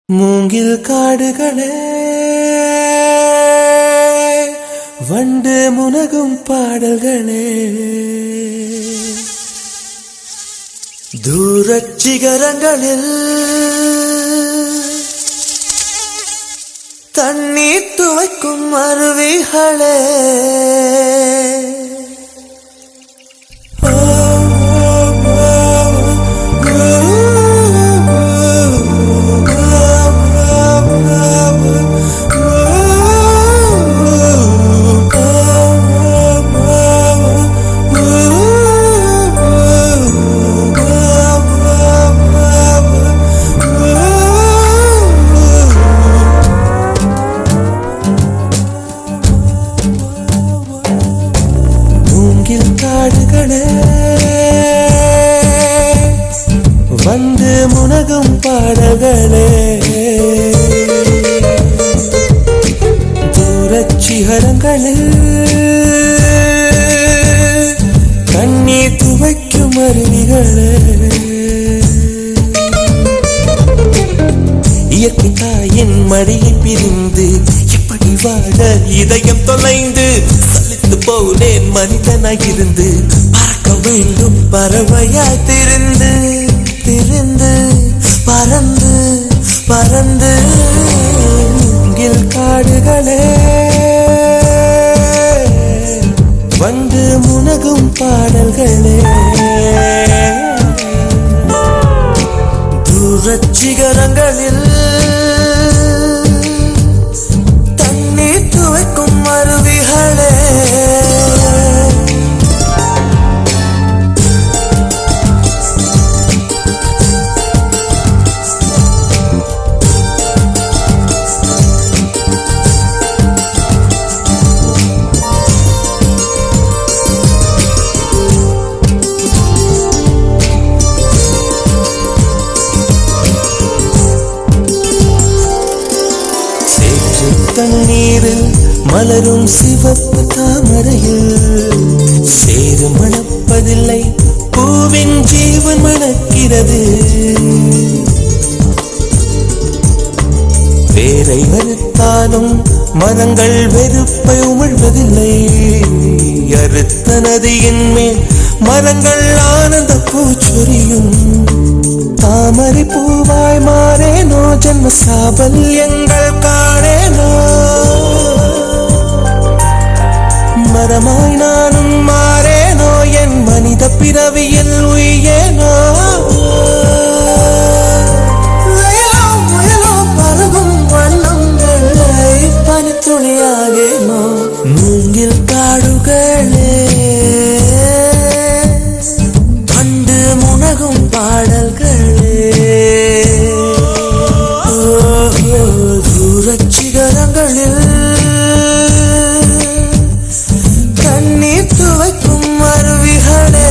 மூங்கில் காடுகளே வண்டு முனகும் பாடல்களே தூரச் சிகரங்களில் தண்ணீர் துவைக்கும் அருவிகளே வந்து முனகும் பாடல்களே தூரச் சிகரங்களில் கண்ணீர் துவைக்கும் அருவிகளே இயற்கை தாயின் மடியை பிரிந்து எப்படி வாழ இதயம் தொலைந்து சலித்து போனேன் மனிதனாயிருந்து பறக்க வேண்டும் பறவையாய் திரிந்து திரிந்து பறந்து பறந்து மூங்கில் காடுகளே வந்து முனகும் பாடல்களே தூரச் சிகரங்களில் தண்ணீர் துவைக்கும் அருவிகளே தண்ணீரில் மலரும் சிவப்பு தாமரையில் சேறு மணப்பதில்லை பூவின் ஜீவன் மணக்கிறது வேரை அறுத்தாலும் மரங்கள் வெறுப்பை உமிழ்வதில்லை அறுத்த நதியின் மேல் மரங்கள் ஆனந்த பூச்சொரியும் தாமரை பூவாய் மாறேனோ ஜன்ம சாபல்யங்கள் காணேனோ மரமாய் நானும் மாறேனோ என் மனித பிறவியில் உயேனோ பருகும் வண்ணங்களை பனித்துளியாகேனோ மூங்கில் காடுகளே கண்டு முனகும் பாடல்களே தூரச் சிகரங்களில் தண்ணீர் துவைக்கும் அருவிகளே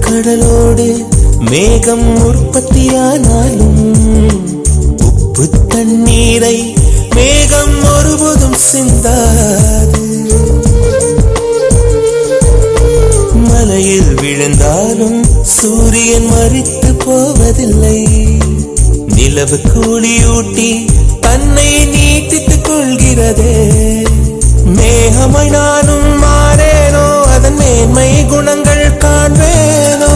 கடலோடு மேகம் உற்பத்தியானாலும் உப்பு தண்ணீரை மேகம் ஒருபோதும் சிந்தாது மலையில் விழுந்தாலும் சூரியன் மரித்து போவதில்லை நிலவு கூலியூட்டி தன்னை நீட்டித்துக் கொள்கிறதே மேகமாய் நானும் மாறேனோ அதன் மேன்மை குணங்கள் காண்பேனோ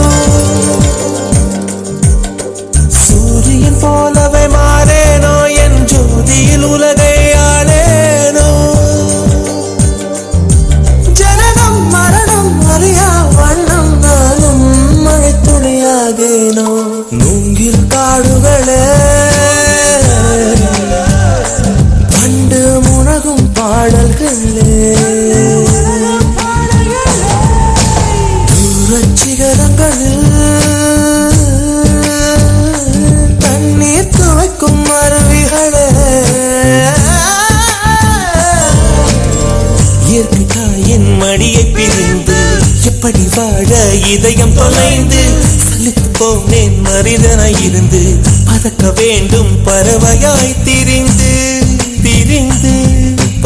சூரியன் போலவே மாறேனோ என் ஜோதியில் உலகை ஆளேனோ ஜனனம் மரணம் அறியா வண்ணம் நானும் மழைத்துளியாகேனோ மூங்கில் காடுகளே இதயம் தொலைந்து சலித்து போனேன் மனிதனாய் இருந்து பறக்க வேண்டும் பறவையாய் திரிந்து திரிந்து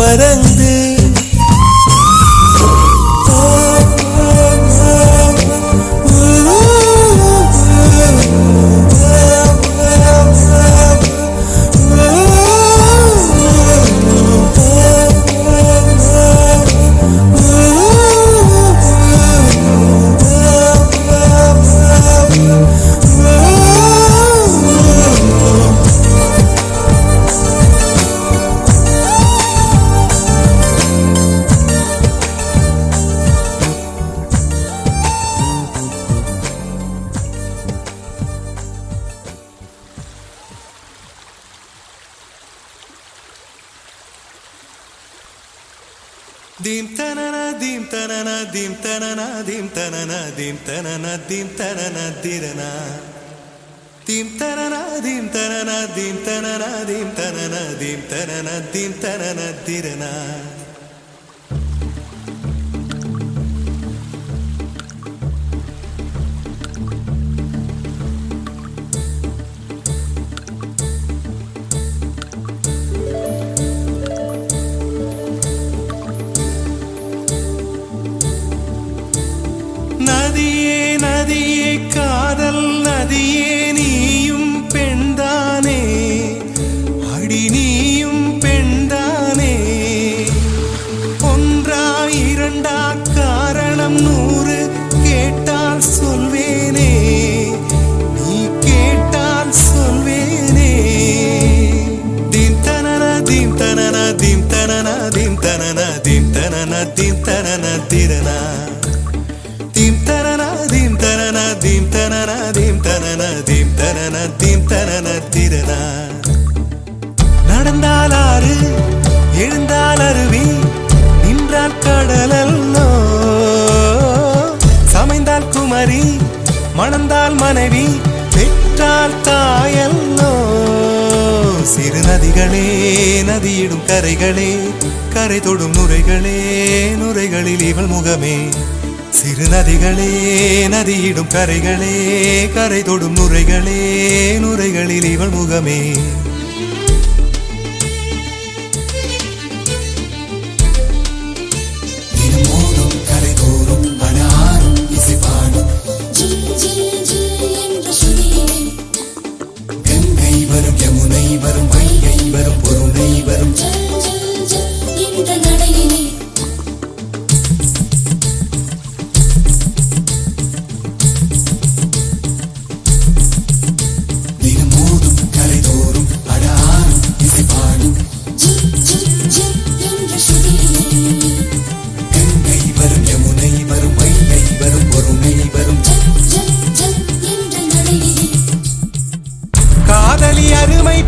பறந்து dim tanana dim tanana dim tanana dim tanana dim tanana dim tanana dirana dim tanana dim tanana dim tanana dim tanana dim tanana dim tanana dirana நதியே காதல் நதியே நீயும் பெண்தானே அடி நீயும் பெண்தானே ஒன்றா இரண்டா காரணம் 100 கேட்டால் சொல்வேனே நீ கேட்டால் சொல்வேனே தீம் தனனா தீம் தனனா தீம் தனனா தீம் தனனா தீம் தனனா தீம் தனனா திரனா dim tanana dim tanana dim tanana dim tanana dim tanana dim tanana tirana நடந்தால் ஆறு எழுந்தால் அருவி நின்றால் கடலல்லோ சமைந்தால் குமரி மணந்தால் மனைவி பெற்றால் தாயல்லோ சிறு நதிகளே நதியிடும் கரைகளே கரை தொடும் நுரைகளே நுரைகளில் இவள் முகமே சிறு நதிகளே நதியிடும் கரைகளே கரை தொடும் நுரைகளே நுரைகளில் இவள் முகமே தினமோதும் கரை தோறும் அனாரும் இசைப்பாடும் கங்கை வரும் யமுனை வரும் வைகை வரும் பொருணை வரும்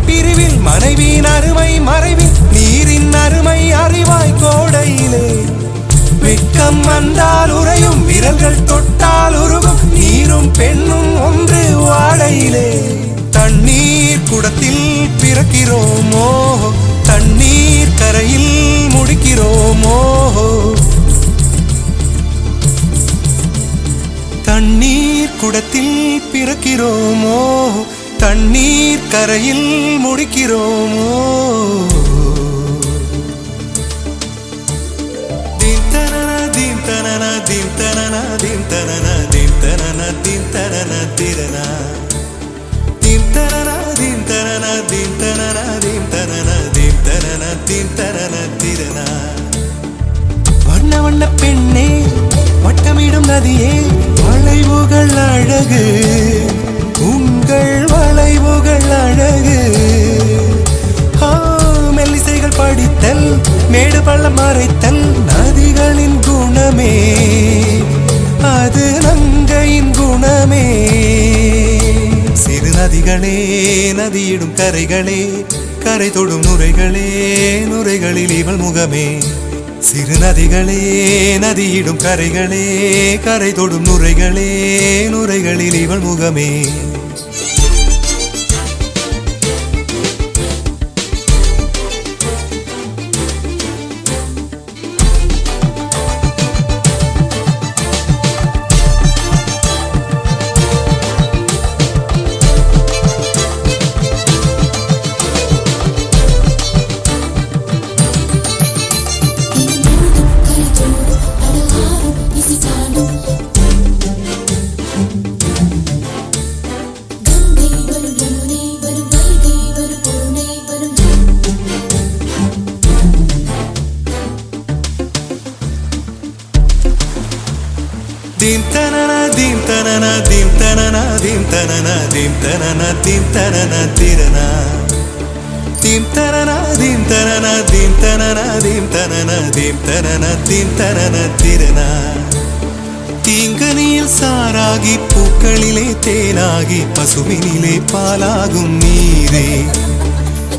பிரிவில் மனைவியின் அருமை மறைவில் நீரின் அருமை அறிவாய் கோடையிலே வெட்கம் வந்தால் உறையும் விரல்கள் தொட்டால் உருகும் நீரும் பெண்ணும் ஒன்று வாடையிலே தண்ணீர் குடத்தில் பிறக்கிறோமோ தண்ணீர் கரையில் முடிக்கிறோமோ தண்ணீர் குடத்தில் பிறக்கிறோமோ தண்ணீர் கரையில் முடிக்கிறோமோ தீம் தனனா தீம் தனனா தீம் தனனா தீம் தனனா தீம் தனனா தீம் தனனா திரனா தீம் தனனா தீம் தனனா தீம் தனனா தீம் தனனா தீம் தனனா தீம் தனனா திரனா வண்ண வண்ண பெண்ணே வட்டமிடும் நதியே வளைவுகள் அழகு உங்கள் வளைவுகள் அழகு மெல்லிசைகள் படித்தல் மேடு பள்ளம் மறைத்தல் நதிகளின் குணமே அது நங்கையின் குணமே சிறு நதிகளே நதியிடும் கரைகளே கரை தொடும் நுரைகளே நுரைகளில் இவள் முகமே சிறு நதிகளே நதியிடும் கரைகளே கரை தொடும் நுரைகளே நுரைகளில் இவள் முகமே dim tanana dim tanana dim tanana dim tanana dim tanana dim tanana tirana dim tanana dim tanana dim tanana dim tanana dim tanana dim tanana tirana தீங்கனியில் சாராகி பூக்களிலே தேனாகி பசுவினிலே பாலாகும் நீரே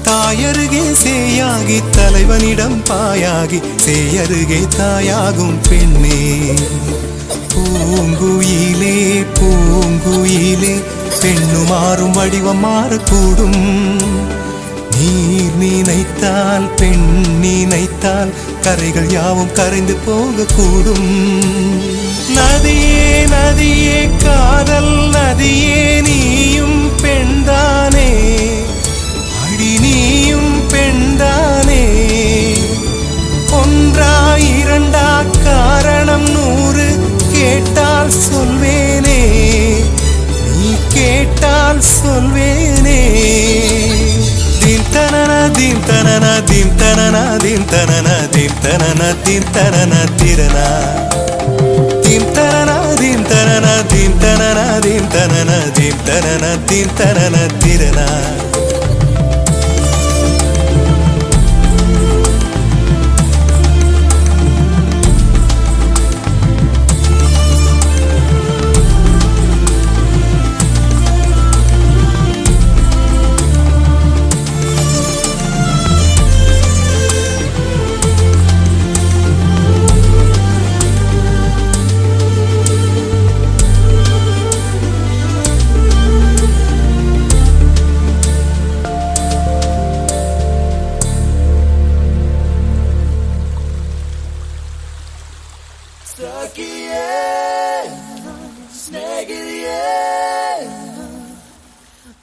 தாயருகே சேயாகி தலைவனிடம் பாயாகி சேயருகே தாயாகும் பெண்ணே பூங்குயிலே பூங்குயிலே பெண்ணுமாறும் வடிவம் மாறக்கூடும் நீர் நினைத்தால் பெண் நினைத்தால் கரைகள் யாவும் கரைந்து போகக்கூடும் நதியே நதியே காதல் நதியே நீயும் பெண்தானே அடி நீயும் பெண்தானே ஒன்றா இரண்டா காரணம் 100 கேட்டால் சொல்வேனே நீ கேட்டால் சொல்வேனே dim tanana dim tanana dim tanana dim tanana dim tanana dim tanana tirana dim tanana dim tanana dim tanana dim tanana dim tanana dim tanana tirana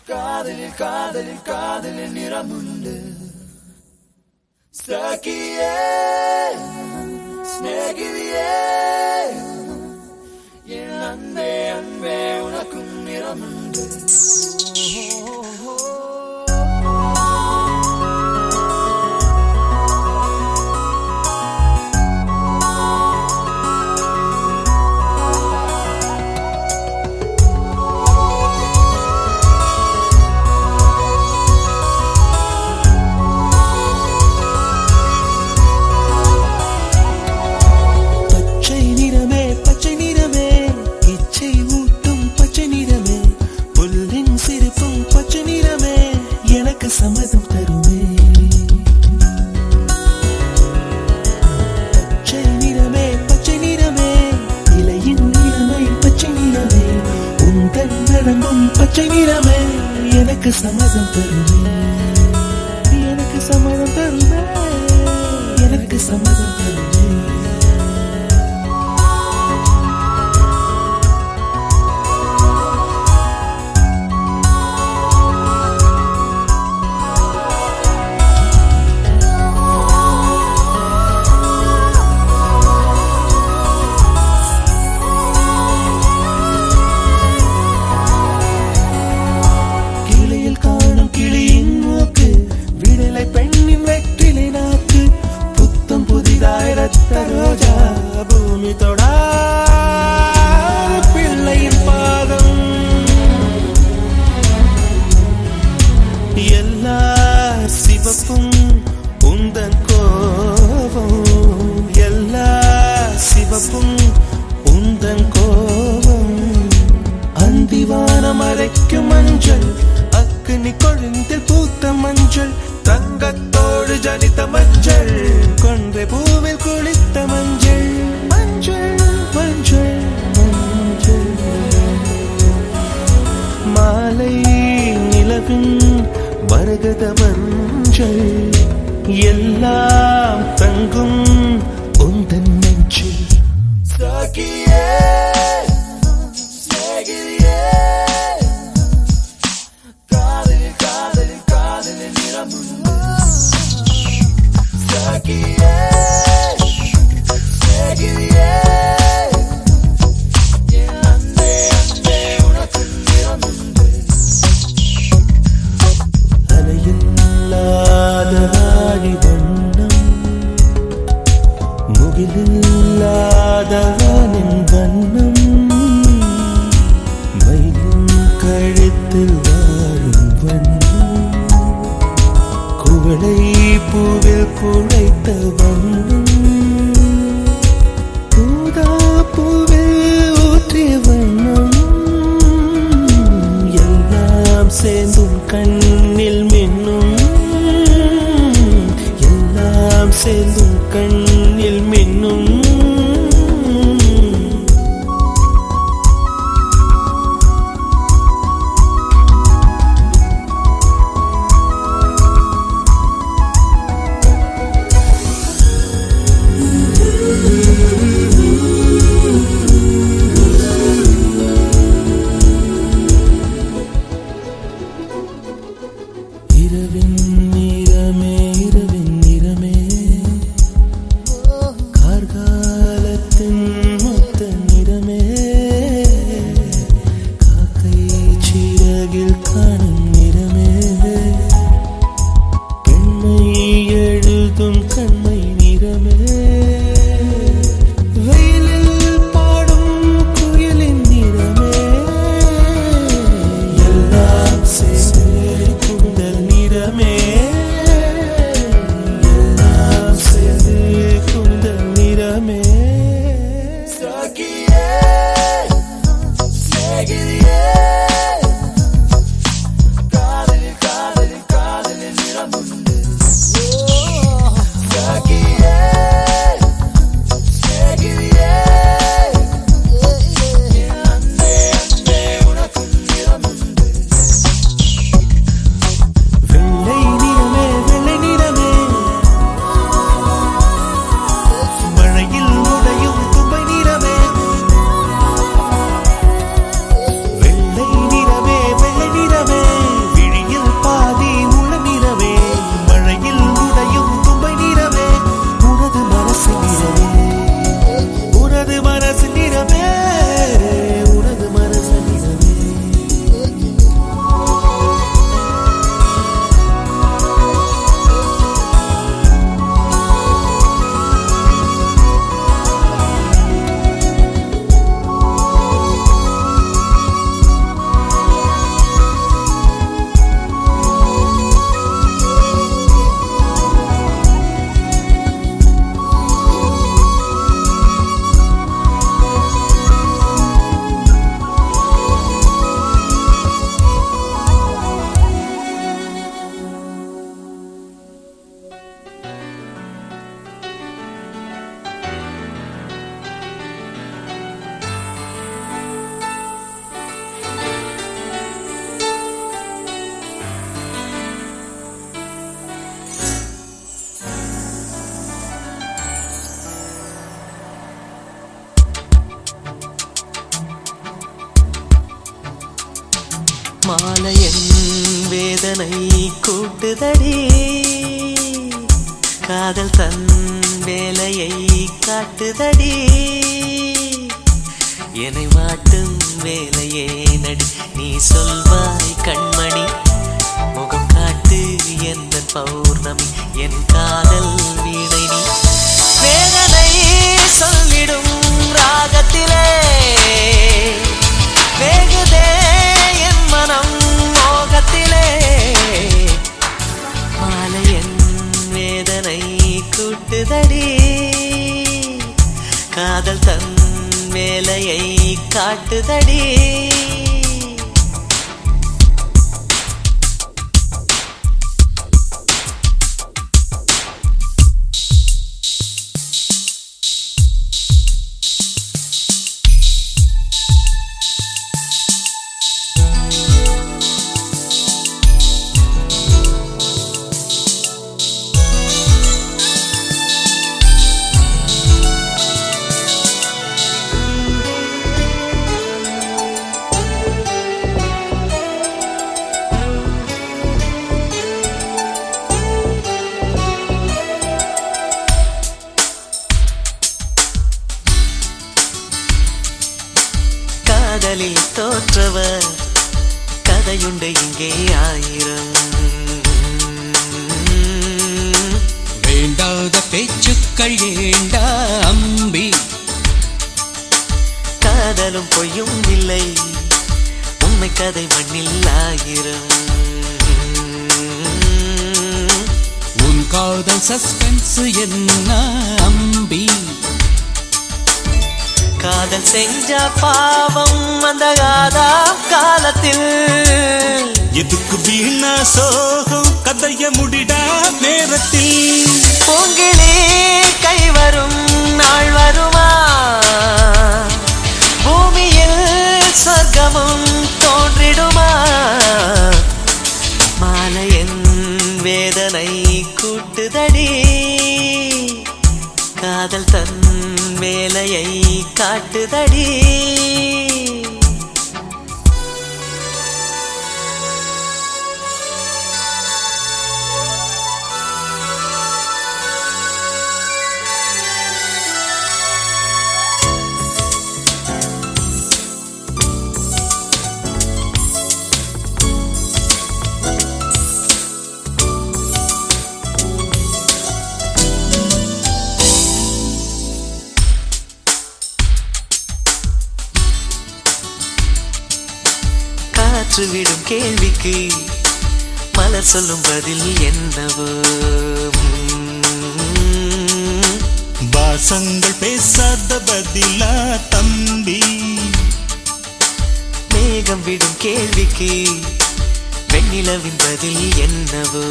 காதலில் காதலில் காதலில் நிறமுண்டு சகியே ஸ்நேகிதியே என் அன்பே அன்பே உனக்கும் நிறமுண்டு சம்மதம் தருமே பச்சை நிறமே பச்சை நிறமே இலையின் நிறமை பச்சை நிறமே உந்தன் நடந்தும் பச்சை நிறமே எனக்கு சம்மதம் தருமே எனக்கு சம்மதம் தருமே எனக்கு சம்மதம் தருமே ரோஜா பூமி தொடாத பிள்ளையின் பாதம் எல்லா சிவப்பும் உந்தன் கோபம் எல்லா சிவப்பும் உந்தன் கோபம் அந்திவானம் அரைக்கும் மஞ்சள் அக்னி கொழுந்தில் பூத்த மஞ்சள் தங்கத்தோடு ஜனித்த மஞ்சள் கொன்றை பூவில் குளித்த மஞ்சள் மஞ்சள் மஞ்சள் மஞ்சள் மாலை நிலவின் மரகத மஞ்சள் எல்லாம் தங்கும் உந்தன் நெஞ்சில் சகியே ஸ்நேகிதியே காதலில் காதலில் காதலில் நிறமுண்டு சகியே ஸ்நேகிதியே என் அன்பே அன்பே உனக்கு நிறமுண்டு அலையில்லாத ஆடி வண்ணம் முகிலில்லாத வானின் வண்ணம் குவளை பூவில் குழைத்த வண்ணம் ஊதா பூவில் ஊற்றிய வண்ணம் எல்லாம் சேர்ந்தும் கண்ணில் மின்னும் எல்லாம் சேர்ந்தும் கண்ணில் மின்னும் இரவின் நிறமே கார்காலத்தின் மொத்த நிறமே காக்கை சிறகில் காணும் நிறமே பெண்மை எழுதும் கண்மை நிறமே வெயிலில் பாடும் குயிலின் நிறமே எல்லாம் சேர்ந்து குந்தல் நிறமே எல்லாம் சேர்ந்து குந்தல் நிறமே வெள்ளை நிறமே மழையில் உடையும் தும்பை நிறமே வெள்ளை நிறமே விழியில் பாதி உள்ள நிறமே மழையில் உடையும் தும்பை நிறமே உனது மனசு நிறமே உனது மனசு நிறமே உனது மனசு நிறமே மாலையன் வேதனை கூட்டுதடி காதல் தன் வேலையை காட்டுதடி என்னை வாட்டும் வேலையே நடி நீ சொல்வாய் கண்மணி முகம் காட்டு எந்த பௌர்ணமி என் காதல் வீணை நீ வேதனை சொல்லிடும் ராகத்திலே வேகுதே என் மனம் மோகத்திலே மாலையன் வேதனை கூட்டுதடி காதல் தன் வேலையை காட்டுதடி காதலில் தோற்றவர் கதையுண்டு இங்கே ஆயிரம் வேண்டாத பேச்சுக்கள் ஏண்டா அம்பி காதலும் பொய்யும் இல்லை உண்மை கதை மண்ணில் ஆயிரம் காதல் சஸ்பென்ஸ் என்ன அம்பி. காதல் செஞ்ச பாவம் அந்த காதா காலத்தில். எதுக்கு வீணா சோகம் கதைய முடிடா நேரத்தில். பூங்கிளி கை வரும் நாள் வருமா, பூமியில் சொர்க்கமும் தோன்றிடுமா. மாலையன் வேதனை கூட்டுதடி, காதல் தன் வேலையை காட்டுதடி. காற்று விடும் கேள்விக்கு மலர் சொல்லும் பதில் என்னவோ. வாசங்கள் பேசாத பதிலா தம்பி. மேகம் விடும் கேள்விக்கு வெண்ணிலவின் பதில் என்னவோ.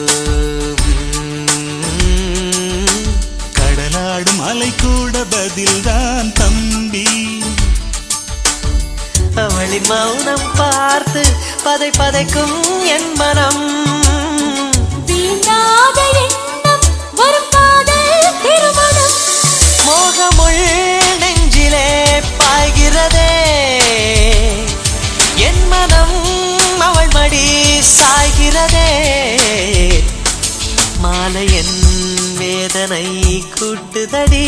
கடலாடும் அலை கூட பதில்தான் தம்பி. அவளின் மௌனம் பார்த்து பதை பதைக்கும் என் மனம். வீணாத எண்ணம் வரும் காதல் திருமணம். மோகமுள் நெஞ்சிலே பாய்கிறதே என் மனம், அவள் மடி சாய்கிறதே. மாலையன் வேதனை கூட்டுதடி,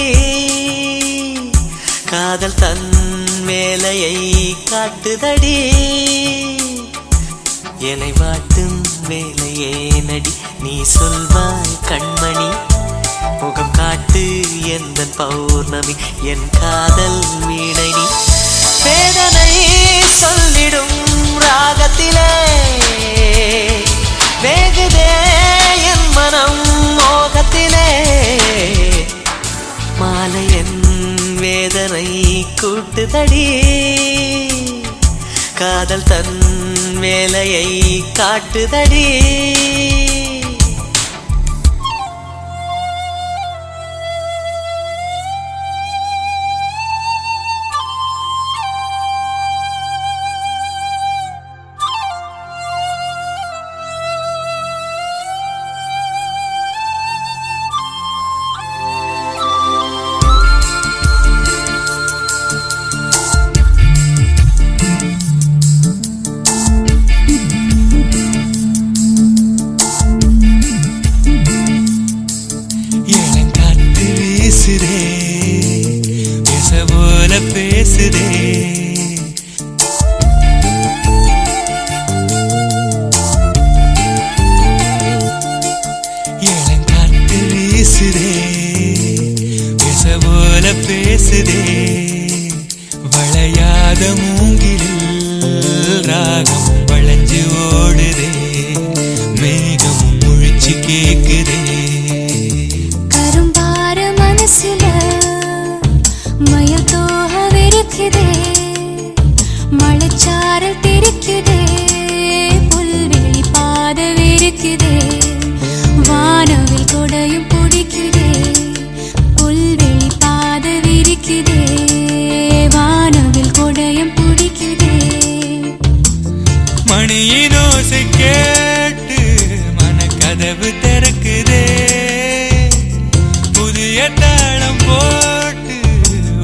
காதல் தன் வேலையை காட்டுதடி. என்னை வாட்டும் வேலையே நடி, நீ சொல்வாய் கண்மணி. முகம் காட்டு எந்த பௌர்ணமி, என் காதல் வீணை நீ. வேதனை சொல்லிடும் ராகத்திலே வேகுதே என் மனம் மோகத்திலே. மாலையன் வேதனை கூட்டுதடி, காதல் தன் வேலையை காட்டுதடி. பேசுதே இளங்காற்று வீசுதே, பேச போல பேசுதே. வளையாத மூங்கிலில் ராகம் வளைஞ்சு ஓடுதே, மேகம் முழிச்சு கேக்குதே. கரும்பார மனசுல மயத்தோக விரிக்குதே, மழைச்சாரல் தெரிக்குதே, புல்வெளி பாத விரிக்குதே, வானவில் கொடையும் பிடிக்குதே, புல்வெளி பாத விரிக்குதே, வானவில் கொடையும் பிடிக்குதே. மணியின் ஓசை கேட்டு மனக்கதவு திறக்குதே, புதிய தாளம் போட்டு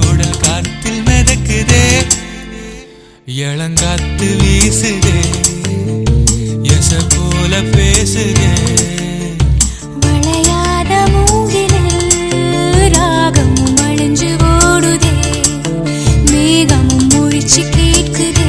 உடல் காத்தில் மிதக்குதே. இளங்காத்து வீசுதே, எச போல பேசுதே. வளையாத மூங்கிலில் ராகமும் அழிஞ்சு ஓடுதே, மேகமும் முழிச்சு கேட்குதே.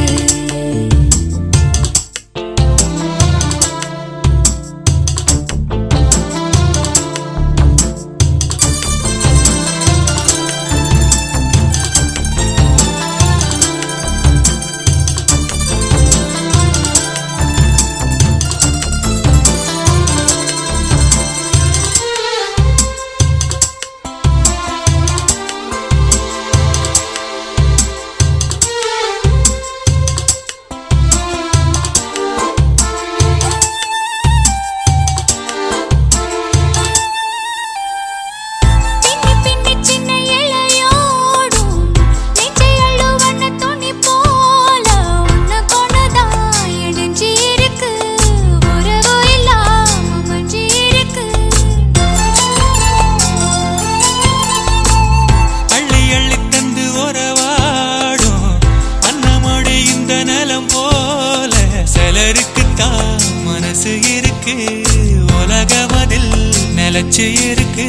நிலச்சு இருக்கு.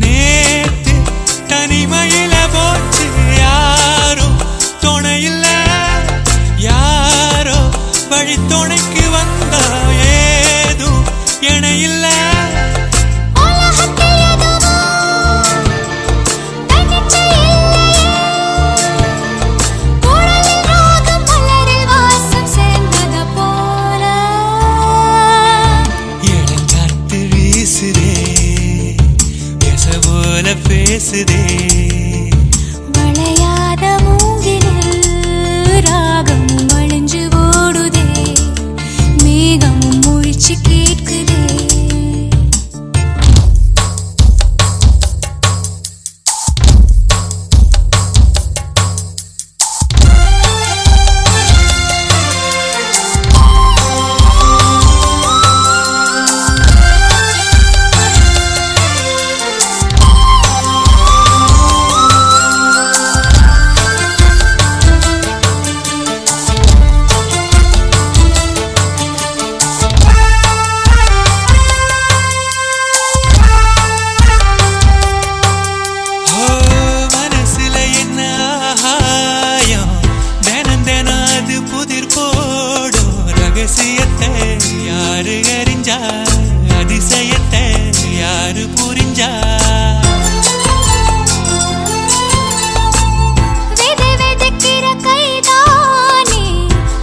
நேத்து தனிமையில போச்சு யாரோ துணையில்ல, யாரோ வழி துணைக்கு வந்தா ஏதும் இணையில்ல. பேசுதே வளையாத மூங்கிலில் ராகமும் அழிஞ்சு ஓடுதே, மேகமும் முழிச்சு கேட்குதே. யாரு அறிஞ்சா அதிசயத்தை யாரு புரிஞ்சா? விதை விதைக்கிற கைதானே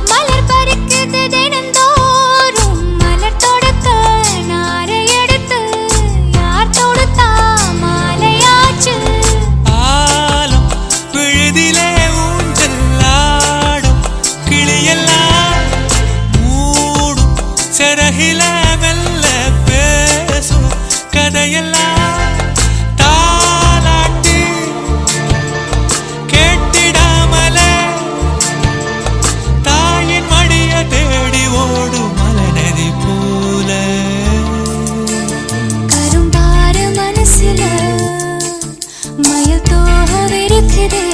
மலர் பறிக்குது தினந்தோறும். மலர் தொடுக்க நாரை எடுத்து யார் தொடுத்தா மாலையாச்சு. ஆலம் விழுதிலே ஊஞ்சல் ஆடும் கிளியெல்லாம் சரகில மெல்ல பேசும் கதையெல்லாம் தாலாட்டி கேட்டிடாமலே தாயின் மடிய தேடி ஓடும் மலநதி போல. கரும்பாறு மனசுல மயில் தோக விரிக்குதே,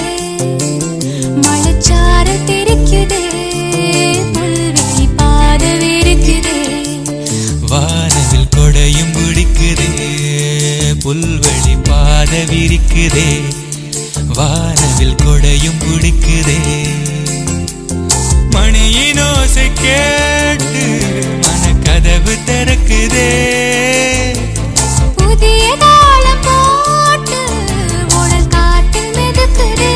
மழைச்சாறு தெரிக்குதே, புல்வெளி பாத விரிக்குதே. வானவில் கொடையும் பிடிக்குதே, புல்வெளி பாத விரிக்குதே. வானவில் கொடையும் பிடிக்குதே, மணியின் ஓசை கேட்டு மனக்கதவு திறக்குதே. புதிய தாளம் போட்டு உடல் காட்டில் மிதக்குதே.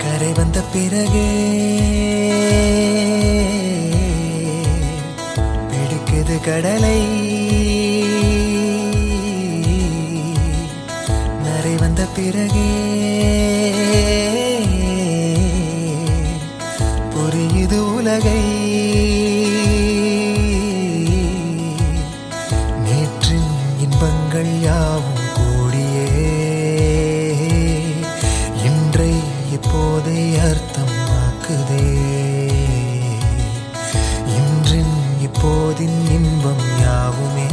கரை வந்த பிறகே பிடிக்குது கடலை, நரை வந்த பிறகே புரியுது உலகை நேற்றின் இன்பங்கள் யாவும் கூடியே இன்றை இப்போதை அர்த்தமாக்குதே இன்றின் இப்போதின் இன்பம் யாவுமே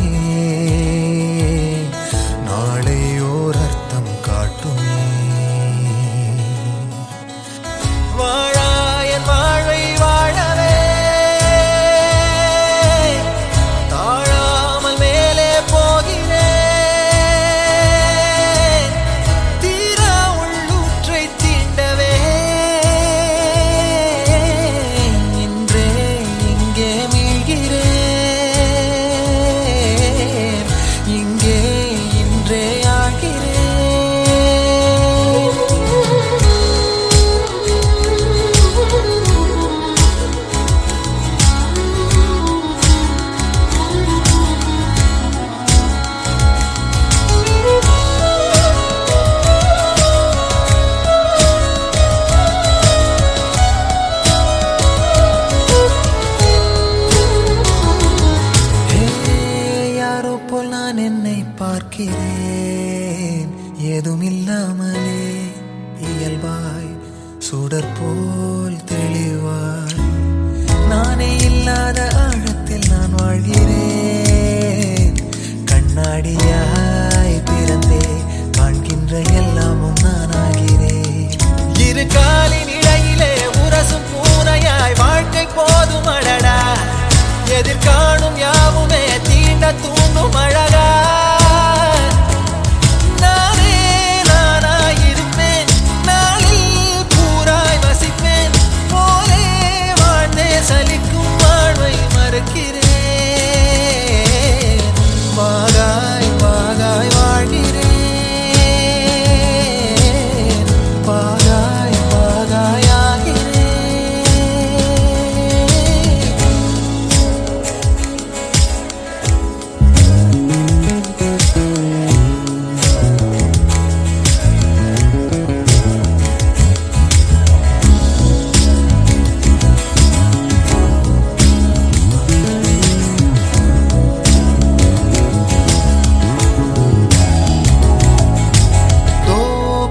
நாளை ஓர் அர்த்தம் காட்டுமே வாழாயன் வாழ்வை வாழவே தாழாமல் மேலே போகிறேன் தீரா உள்ளூற்றை தீண்டவே இன்றே இங்கே மீள்கிறேன் இங்கே இன்றே ஆகிறேன் யாரோ போல் நான் என்னை பார்க்கிறேன் ஏதுமில்லாமலே இயல்பாய் சுடர் போல் தெளிவாய் நானே இல்லாத ஆழத்தில் நான் வாழ்கிறேன் கண்ணாடியாய் பிறந்தே காண்கின்ற எல்லாமும் நான் ஆகிறேன் இரு காலின் இடையிலே உரசும் பூனையாய் வாழ்க்கை போதும் அழடா எதிர்காணும் யாவுமே தீண்ட தூண்டும் அழகா நானே நானாயிருப்பேன் நாளில் பூராய் வசிப்பேன் போலே வாழ்ந்தே சலிக்கும் வாழ்வை மறுக்கிறேன் வாகாய் வாகாய் வாழ்கிறேன் வாகாய் வாகாய் ஆகிறேன்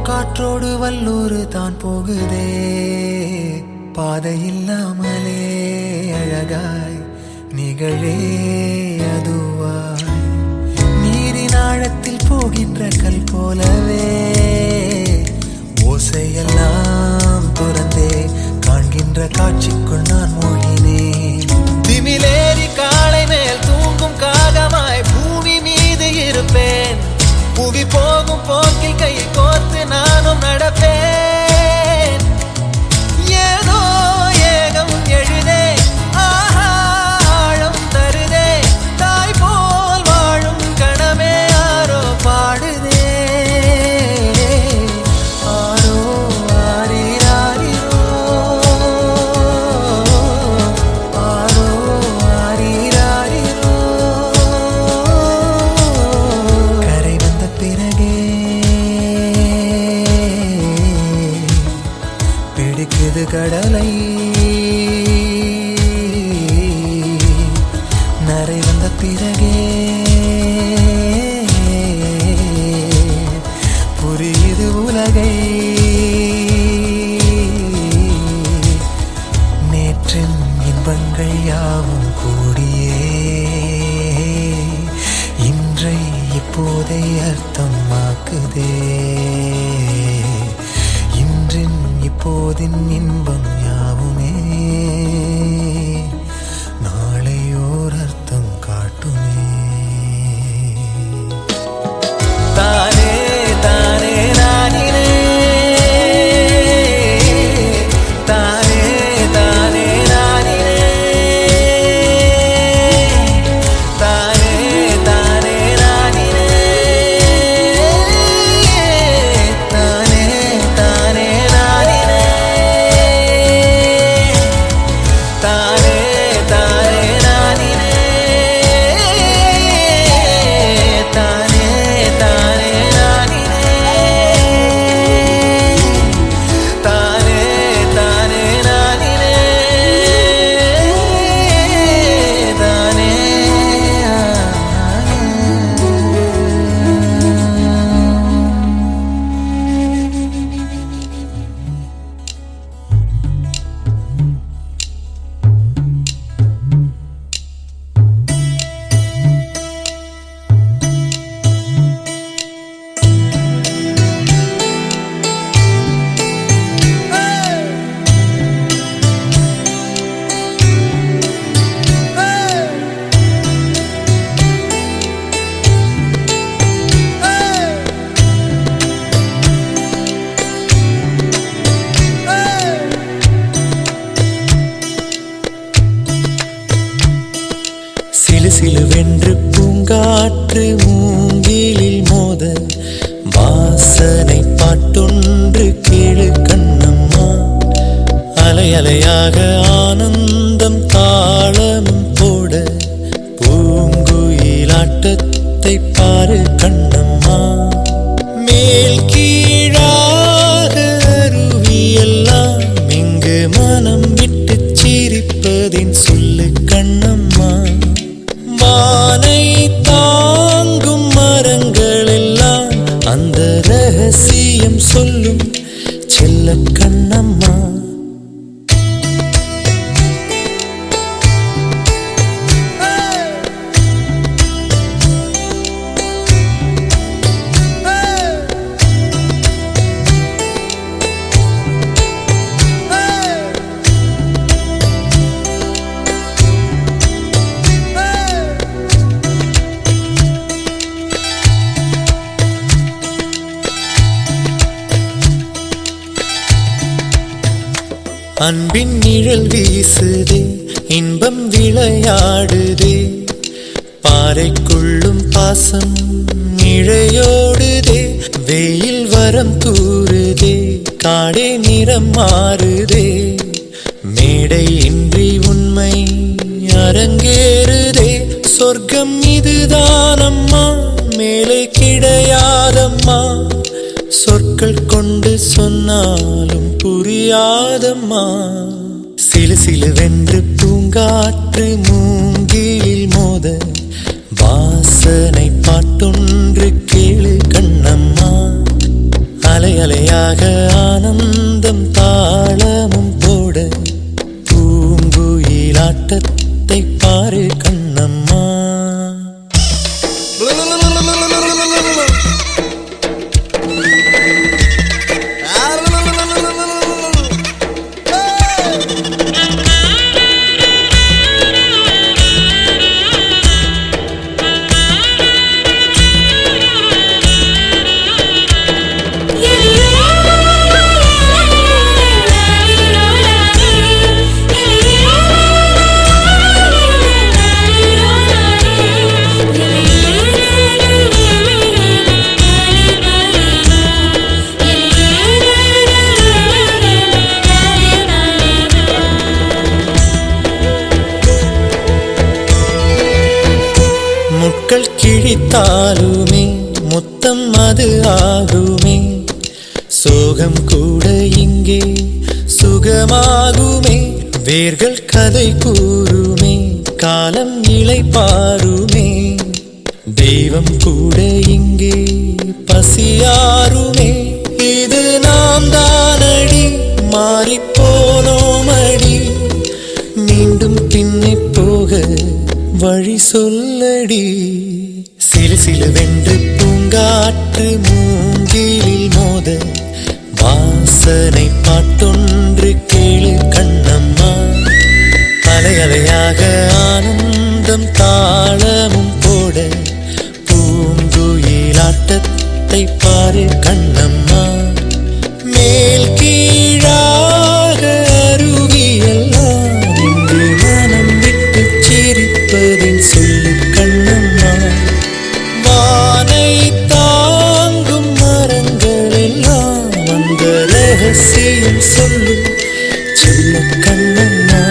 காற்றோடு வல்லூர் தான் போகுதே பாதை இல்லாமலே அழகாய் நிகழே அதுவாய் நீரின் ஆழத்தில் போகின்ற கல் போலவே ஓசையெல்லாம் துறந்தே காண்கின்ற காட்சிக்குள் நான் மூழ்கினேன் திமிலேறி காலை மேல் தூங்கும் காகமாய் பூமி மீது இருப்பேன் புவி போகும் போக்கில் கை கோர்த்து நானும் நடப்பேன் ஏதோ ஏகம் எழுதே ஆஹா ஆழம் தருதே தாய் போல் வாழும் கணமே ஆரோ பாடுதே ஆரோ ஆரீராரிரோ ஆரோ ஆரீராரிரோ கரை வந்த பிறகே பிடிக்குது கடலை நரை வந்த பிறகே புரியுது உலகை நேற்றின் இன்பங்கள் யாவும் கூடியே இன்றை இப்போதை அர்த்தமாக்குதே இன்றின் இப்போதின் இன்பம் யாவுமே நாளை ஓர் அர்த்தம் காட்டுமே தானே தானே நானினே தானே தானே நானினே தானே தானே நானினே தானே தானே நானினே பூங்காற்று மூங்கிலில் மோத வாசனை பாட்டொன்று கேளு கண்ணம்மா. அலை அலையாக ஆனந்தம் தாளமும் போட பூங்குயிலாட்டத்தை பாரு கண்ணம்மா. மேல் கீழாக அருவியெல்லாம் இங்கு மனம் விட்டு சிரிப்பதின் சொல்லு கண்ணம்மா. வானை தாங்கும் மரங்கள் எல்லாம் அந்த ரகசியம் சொல்லும் செல்ல கண்ணம்மா. அன்பின் நிழல் வீசுதே, இன்பம் விளையாடுதே, பாறைக்குள்ளும் பாசம் இழையோடுதே. வெயில் வரம் தூறுதே, காடே நிறம் மாறுதே, மேடை இன்றி உண்மை அரங்கேறுதே. சொர்க்கம் இதுதானம்மா, மேலே கிடையாதம்மா, சொற்கள் கொண்டு சொன்னாலும் புரியாதம்மா. சிலு சிலுவென்று பூங்காற்று மூங்கிலில் மோத வாசனை பாட்டொன்று கேளு கண்ணம்மா. அலை அலையாக ஆனந்தம் தாளமும் போட பூங்குயிலாட்டத்தை பாரு கண்ணம்மா. முட்கள் கிழித்தாலுமே முத்தம் அது ஆகுமே, சோகம் கூட இங்கே சுகமாகுமே. வேர்கள் கதை கூறுமே, காலம் இலை பாருமே, தெய்வம் கூட இங்கே பசியாருமே. இது நாம் தானடி, மாறிப்போனோமடி, மீண்டும் பின்னே போக வழி சொல்லடி. சிலு சிலுவென்று பூங்காற்று மூங்கிலில் மோத வாசனை பாட்டொன்று கேளு கண்ணம்மா. அலை அலையாக ஆனந்தம் தாளமும் போட பூங்குயிலாட்டத்தை பாரு கண்ணம்மா. மேல் கீழாக அருவியெல்லாம் இங்கு மனம் விட்டு சிரிப்பதின் சொல்லு கண்ணம்மா. வானை தாங்கும் மரங்கள் எல்லாம் அந்த ரகசியம் சொல்லும் செல்ல கண்ணம்மா.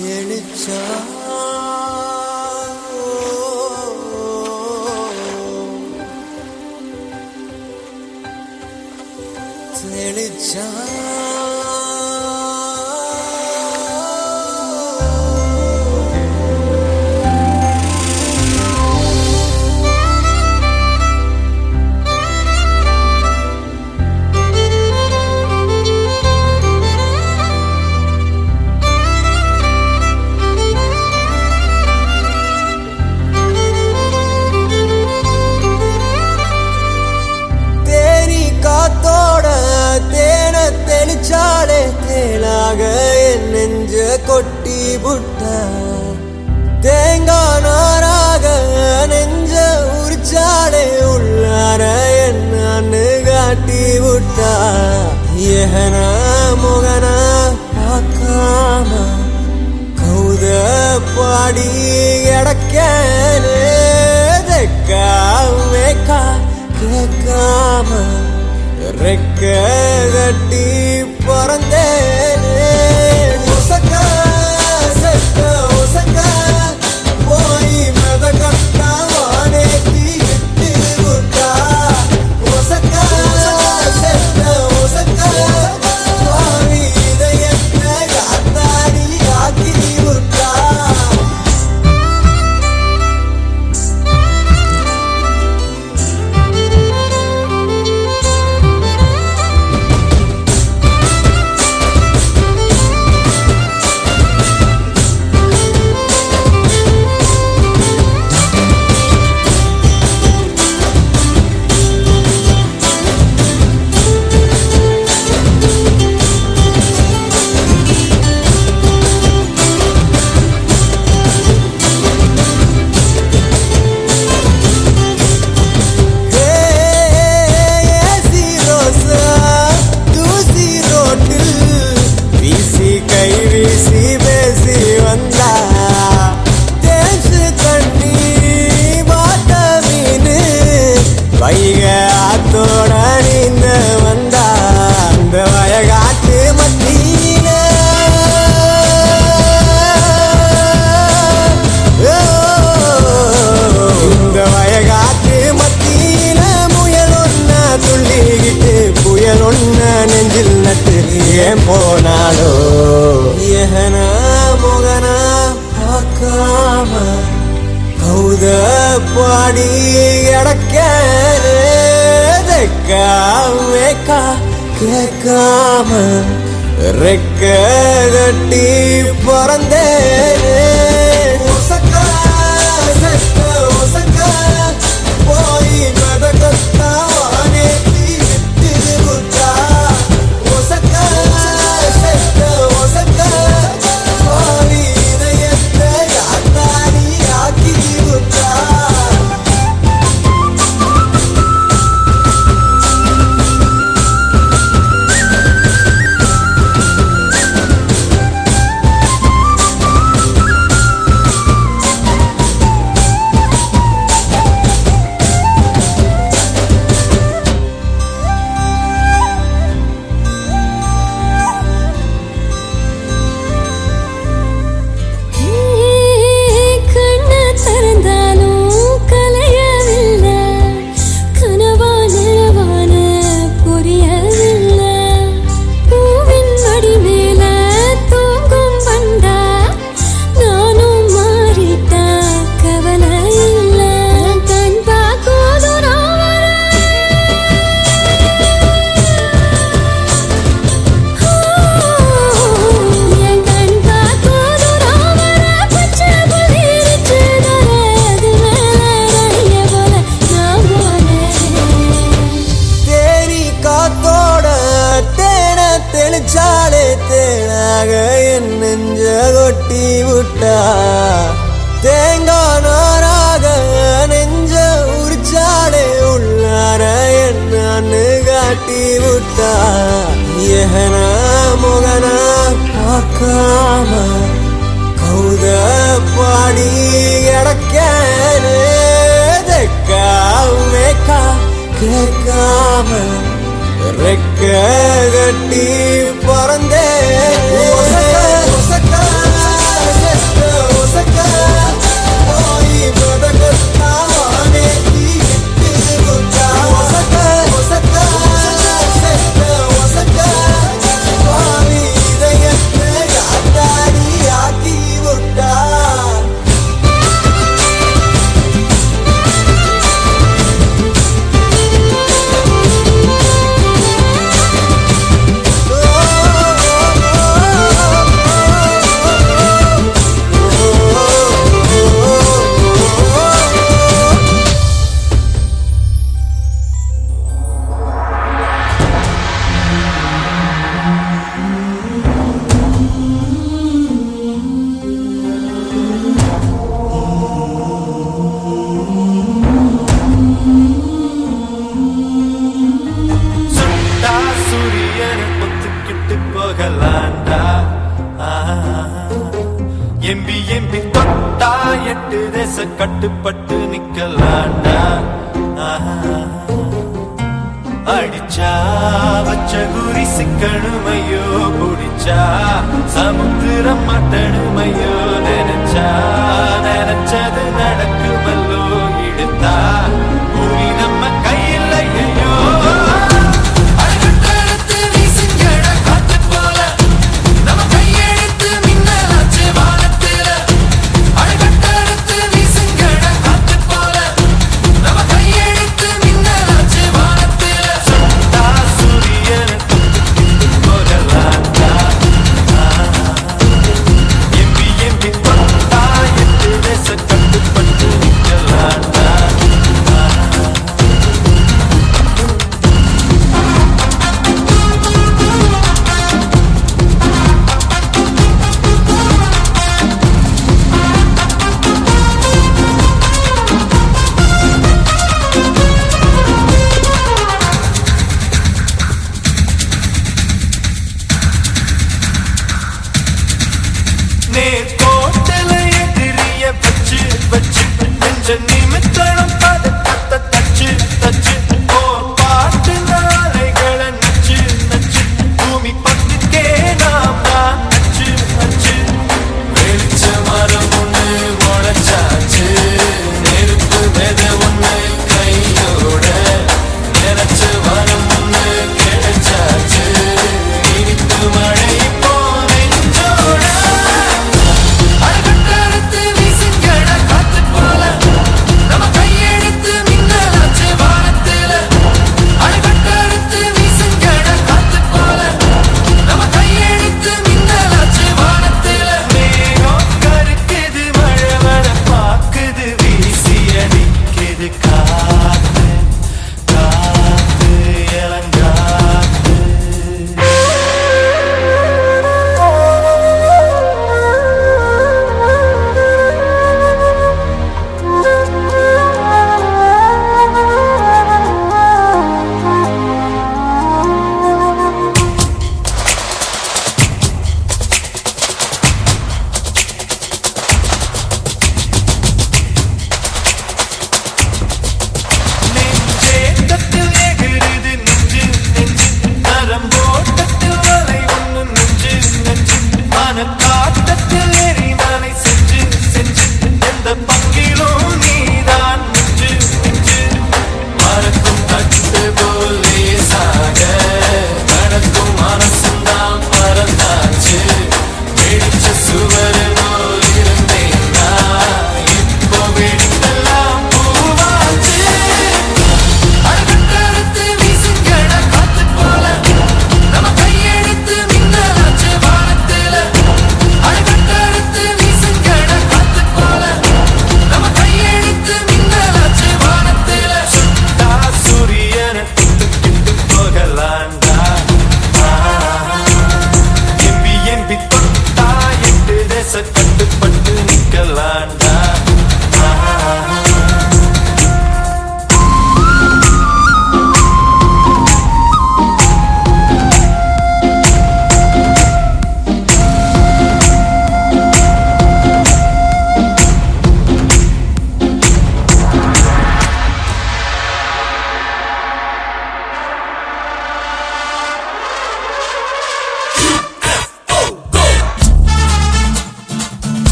தெளிச்சா கொட்டி புட்டா தேங்காய் நாராக நெஞ்ச உரிச்சாடே உள்ளார என்னன்னு காட்டி விட்டா ஏகனா முகனா பார்க்காம கௌத பாடி கிடக்கேனே தெக்கா மேக்கா கேட்காம ரெக்க கட்டி பறந்தேனே ஒசக்கா செத்த ஒசக்கா போய் மத கட்டா வானேத்தி விட்டு விட்டா ஒசக்கா செத்த ஒசக்கா பாவி இதயத்தை காத்தாடி ஆக்கி விட்டா ஏன் போனாலோ ஏகனா முகனா பார்க்காம கௌத பாடி கிடக்கேனே தெக்கா மேக்கா கேட்காம ரெக்க கட்டி பறந்தேனே ஒசக்கா செத்த ஒசக்கா போய் மத கத்தா வானேத்தி விட்டு விட்டா ஒசக்கா செத்த ஒசக்கா பாவி இதயத்தை காத்தாடி ஆக்கி விட்டா தெளிச்சாலே தேனாக என் நெஞ்ச கொட்டி விட்டா தேங்காய் நாராக நெஞ்ச உரிச்சாலே உள்ளார என்னன்னு காட்டி விட்டா ஏகனா முகனா பார்க்காம கௌத பாடி கிடக்கேனே தெக்கா மேக்கா கேட்காம ரெக்க கட்டி பறந்தேனே ஒசக்கா செத்த ஒசக்கா போய் மத கத்தா வானேத்தி விட்டு விட்டா ஒசக்கா ஒசக்கா செத்த ஒசக்கா பாவி இதயத்தை காத்தாடி ஆக்கி விட்டா oh, oh, oh, oh. MP தொட்டா 8 தேச கட்டுப்பட்டு நிக்கலாண்டா அடிச்சா வச்ச குறி சிக்கணுமையோ குடிச்சா சமுத்திரம் மட்டணுமையோ நினைச்சது நடக்குமல்லோ இழுத்தா ஊரி நம்ம கையில் ஐயோ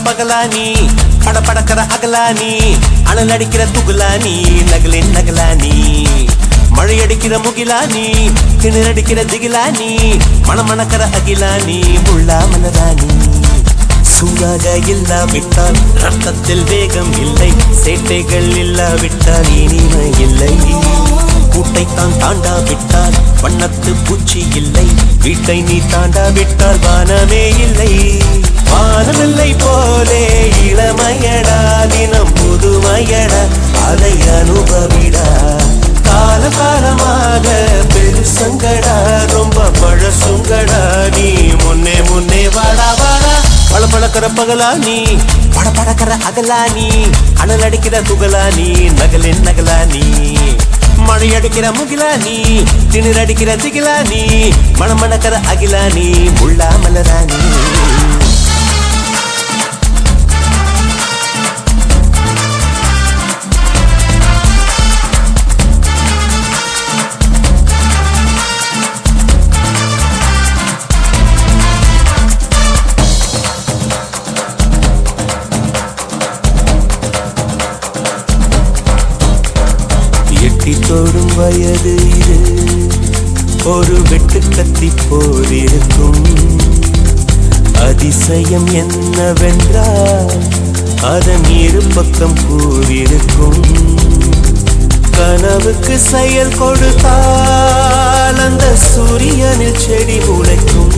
பகலானி படபடக்கிற அகலானி அனல் அடிக்கிற துகுலானி நகலின் நகலானி மழையடிக்கிற முகிலானி கிணறடிக்கிற திகிலானி மணமணக்கிற அகிலானி முள்ளா மலரானி சூடாக இல்லாவிட்டால் ரத்தத்தில் வேகம் இல்லை சேட்டைகள் இல்லாவிட்டால் இனிமை இல்லை கூட்டைத்தான் தாண்டாவிட்டால் வண்ணத்து பூச்சி இல்லை வீட்டை நீ தாண்டாவிட்டால் வானமே இல்லை வானமில்லை போலே இளமையடா மகளானி படபடக்கிற அகலானி அனல் அடிக்கிற துகலானி நகலின் நகலானி மழை அடிக்கிற முகிலானி திணிர் அடிக்கிற திகிலானி மணமணக்கிற அகிலானி முள்ளா மலரானி தோடும் வயது இது ஒரு வெட்டு கத்தி போலிருக்கும் அதிசயம் என்னவென்றால் அதன் இரு பக்கம் கூறியிருக்கும் கனவுக்கு செயல் கொடுத்தால் அந்த சூரியனில் செடி முளைக்கும்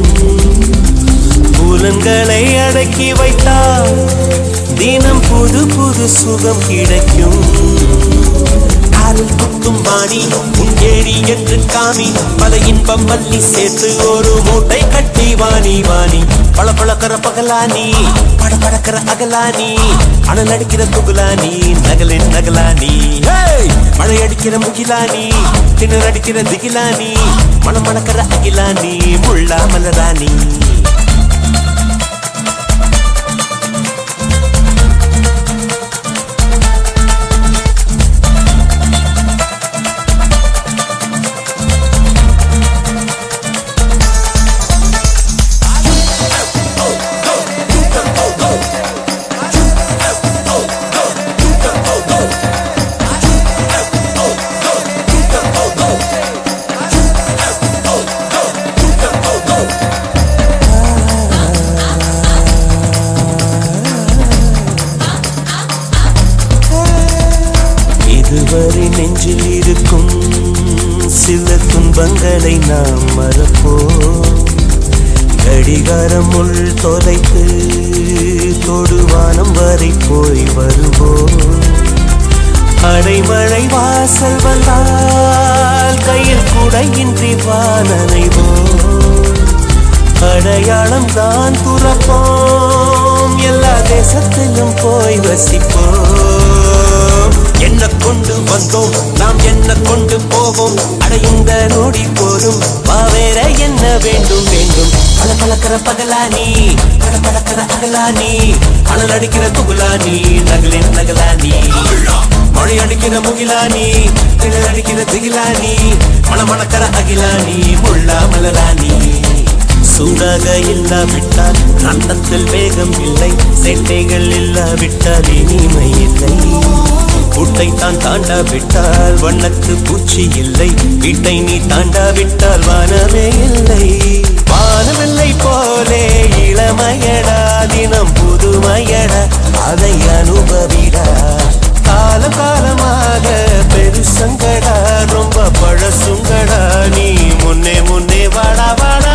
புலன்களை அடக்கி வைத்தால் தினம் புது புது சுகம் கிடைக்கும் குத்தும் வாணி உங்கேடி என்று காமி பல இன்பம் மல்லி சேர்த்து ஒரு மூட்டை கட்டி வாணி வாணி பளபளக்கிற பகலானி படபடக்கிற அகலானி அனல் அடிக்கிற துகுலானி நகலின் நகலானி மழை அடிக்கிற முகிலானி திணர் அடிக்கிற திகிலானி மணமணக்கிற அகிலானி முள்ளா மலரானி இதுவரை நெஞ்சில் இருக்கும் சில துன்பங்களை நாம் மறப்போம் கடிகாரம் உள் தொலைத்து தொடுவானம் வரை போய் வருவோம் அடைமழை வாசல் வந்தால் கையில் குடையின்றி வானனைவோம் அடையாளம் தான் துறப்போம் எல்லா தேசத்திலும் போய் வசிப்போம் என்ன கொண்டு வந்தோம் நாம் என்ன கொண்டு போவோம் அடையுந்த நோடி போதும் வேற என்ன வேண்டும் வேண்டும் பளபளக்கிற பகலானி படபடக்கிற அகலானி அனல் அடிக்கிற துகுலானி நகலின் நகலானி மழை அடிக்கிற முகிலானி திணல் அடிக்கிற திகிலானி மணமணக்கிற அகிலானி முள்ளா மலரானி சூடாக இல்லாவிட்டால் அண்டத்தில் வேகம் இல்லை சேட்டைகள் இல்லாவிட்டால் இனிமை இல்லை கூட்டை தான் தாண்டாவிட்டால் வண்ணத்து பூச்சி இல்லை வீட்டை நீ தாண்டாவிட்டால் வானமே இல்லை வானமில்லை போலே இளமையடா தினம் புதுமையடா அதை அனுபவிடா காலம் காலமாக பெருசங்கடா ரொம்ப பழசுங்கடா நீ முன்னே முன்னே வாடா வாடா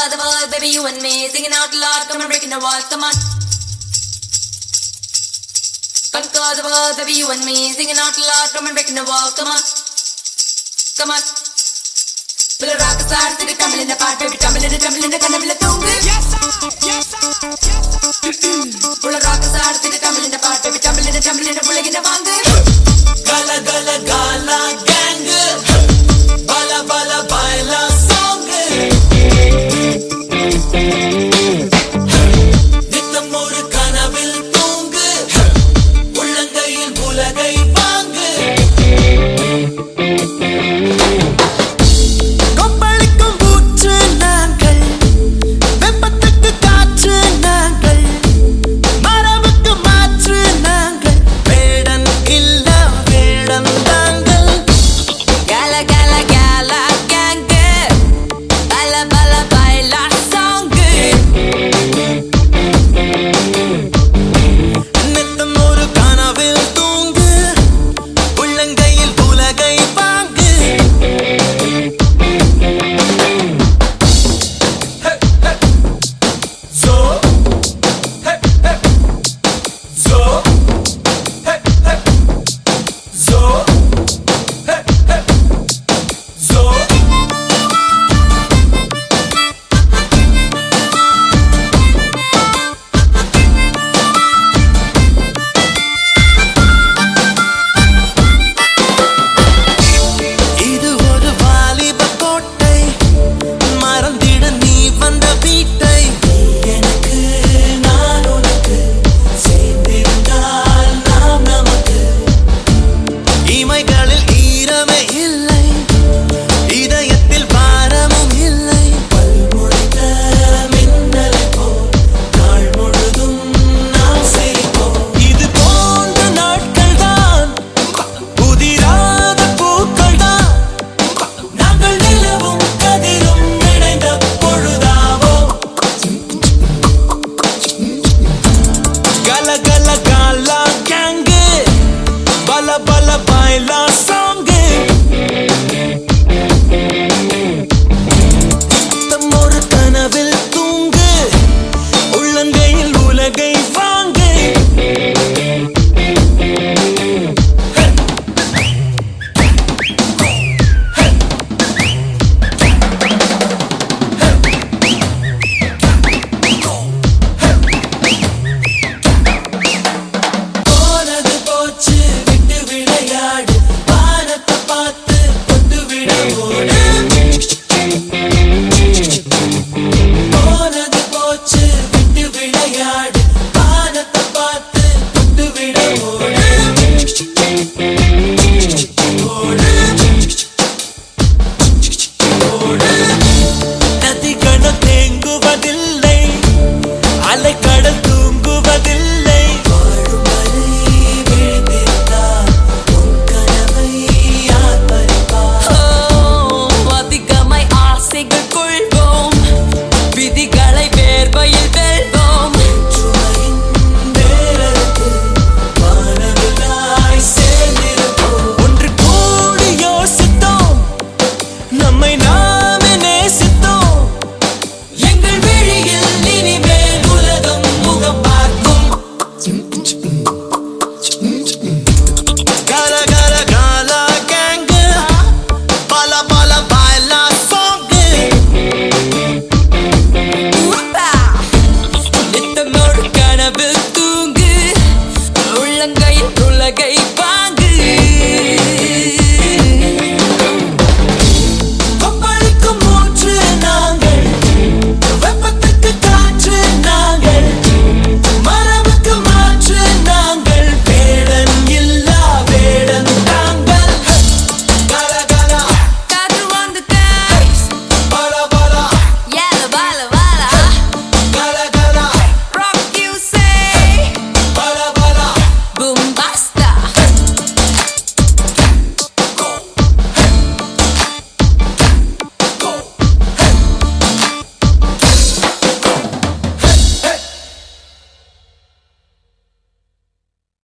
Conquer the world, baby, you and me. Singing out loud, come on, breaking the walls, come on. Conquer the world, baby, you and me. Singing out loud, come on, breaking the walls, come on. Come on. Pull a rock star, sit it, tumble in the part, baby, tumble in the kanavila tungu. Yes, sir. Yes, sir. Yes, sir. Pull a rock star, sit it, tumble in the part, baby, tumble in the pull in the vangu. Gala, gala, gala, gang.